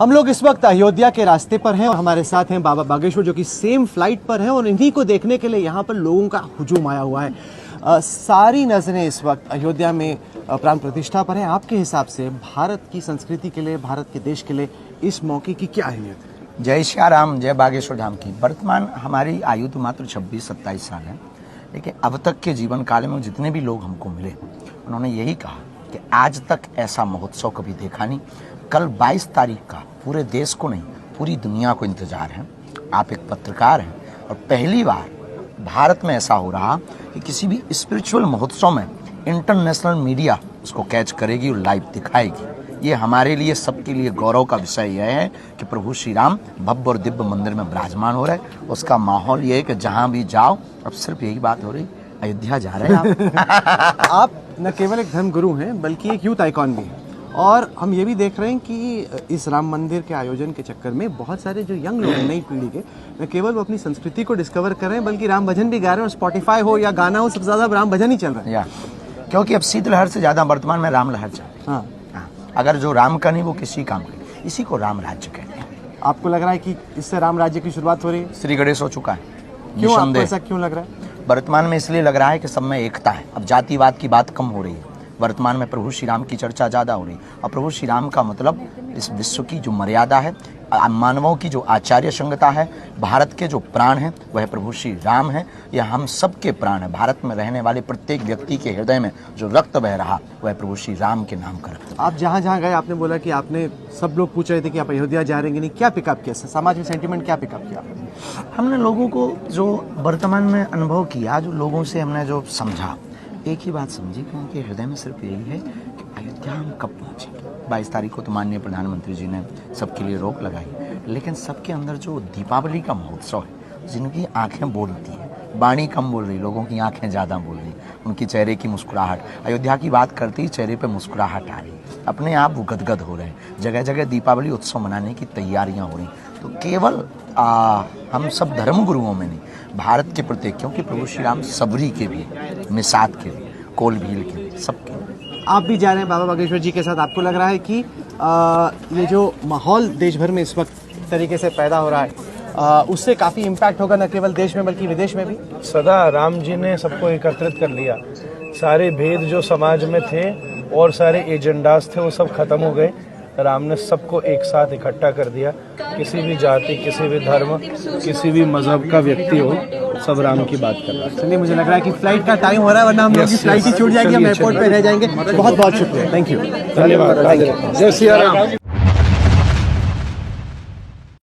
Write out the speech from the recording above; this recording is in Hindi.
हम लोग इस वक्त अयोध्या के रास्ते पर हैं और हमारे साथ हैं बाबा बागेश्वर जो कि सेम फ्लाइट पर हैं और इन्हीं को देखने के लिए यहाँ पर लोगों का हुजूम आया हुआ है। सारी नज़रें इस वक्त अयोध्या में प्राण प्रतिष्ठा पर हैं। आपके हिसाब से भारत की संस्कृति के लिए, भारत के देश के लिए इस मौके की क्या अहमियत है? जय श्री राम, जय बागेश्वर धाम की। वर्तमान हमारी आयु तो मात्र 26-27 साल है, लेकिन अब तक के जीवन काल में जितने भी लोग हमको मिले उन्होंने यही कहा कि आज तक ऐसा महोत्सव कभी देखा नहीं। कल 22 तारीख का पूरे देश को नहीं, पूरी दुनिया को इंतजार है। आप एक पत्रकार हैं और पहली बार भारत में ऐसा हो रहा कि किसी भी स्पिरिचुअल महोत्सव में इंटरनेशनल मीडिया उसको कैच करेगी और लाइव दिखाएगी। ये हमारे लिए, सबके लिए गौरव का विषय यह है कि प्रभु श्री राम भव्य और दिव्य मंदिर में विराजमान हो रहे। उसका माहौल ये है कि जहाँ भी जाओ, अब सिर्फ यही बात हो रही, अयोध्या जा रहे हैं आप। आप न केवल एक धर्म गुरु हैं बल्कि एक यूथ आइकॉन भी हैं और हम ये भी देख रहे हैं कि इस राम मंदिर के आयोजन के चक्कर में बहुत सारे जो यंग लोग हैं, नई पीढ़ी के, न केवल वो अपनी संस्कृति को डिस्कवर कर रहे हैं बल्कि राम भजन भी गा रहे हैं और स्पॉटिफाई हो या गाना हो, सबसे ज्यादा राम भजन ही चल रहा है। क्योंकि अब शीतलहर से ज्यादा वर्तमान में राम लहर चल रही है। हाँ। अगर जो राम का नहीं वो किसी काम का, इसी को राम राज्य कहते हैं। आपको लग रहा है कि इससे राम राज्य की शुरुआत हो रही है? श्री गणेश हो चुका है। क्यों आपको ऐसा क्यों लग रहा है? वर्तमान में इसलिए लग रहा है कि सब में एकता है। अब जातिवाद की बात कम हो रही है। वर्तमान में प्रभु श्री राम की चर्चा ज़्यादा हो रही है और प्रभु श्री राम का मतलब इस विश्व की जो मर्यादा है, मानवों की जो आचार्य संगता है, भारत के जो प्राण हैं वह प्रभु श्री राम है। यह हम सबके प्राण है। भारत में रहने वाले प्रत्येक व्यक्ति के हृदय में जो रक्त बह रहा वह प्रभु श्री राम के नाम का रक्त। आप जहाँ जहाँ गए आपने बोला कि आपने, सब लोग पूछ रहे थे कि आप अयोध्या जा रहे हैं, नहीं, क्या पिकअप किया? समाज में सेंटिमेंट क्या पिकअप किया? हमने लोगों को जो वर्तमान में अनुभव किया, जो लोगों से हमने जो समझा, एक ही बात समझी कि उनके हृदय में सिर्फ यही है कि अयोध्या हम कब पहुँचेंगे। 22 तारीख को तो माननीय प्रधानमंत्री जी ने सबके लिए रोक लगाई, लेकिन सबके अंदर जो दीपावली का महोत्सव है, जिनकी आंखें बोलती हैं, वाणी कम बोल रही, लोगों की आंखें ज़्यादा बोल रही, उनकी चेहरे की मुस्कुराहट, अयोध्या की बात करती ही चेहरे पे मुस्कुराहट आ रही, अपने आप वो गदगद हो रहे हैं। जगह जगह दीपावली उत्सव मनाने की तैयारियाँ हो रही। तो केवल हम सब धर्म गुरुओं में नहीं, भारत के प्रत्येक, क्योंकि प्रभु श्री राम सबरी के भी, मिसात के भी, कोल भील के भी, सबके। आप भी जा रहे हैं बाबा बागेश्वर जी के साथ। आपको लग रहा है कि ये जो माहौल देश भर में इस वक्त तरीके से पैदा हो रहा है, उससे काफ़ी इम्पैक्ट होगा न केवल देश में बल्कि विदेश में भी? सदा राम जी ने सबको एकत्रित कर लिया। सारे भेद जो समाज में थे और सारे एजेंडास थे वो सब खत्म हो गए। राम ने सबको एक साथ इकट्ठा कर दिया। किसी भी जाति, किसी भी धर्म, किसी भी मजहब का व्यक्ति हो, सब राम की बात कर रहा है। चलिए, मुझे लग रहा है कि फ्लाइट का टाइम हो रहा है, वरना हम लोग की फ्लाइट ही छूट जाएगी, हम एयरपोर्ट पे रह जाएंगे। बहुत बहुत शुक्रिया, थैंक यू, धन्यवाद। जय श्री राम।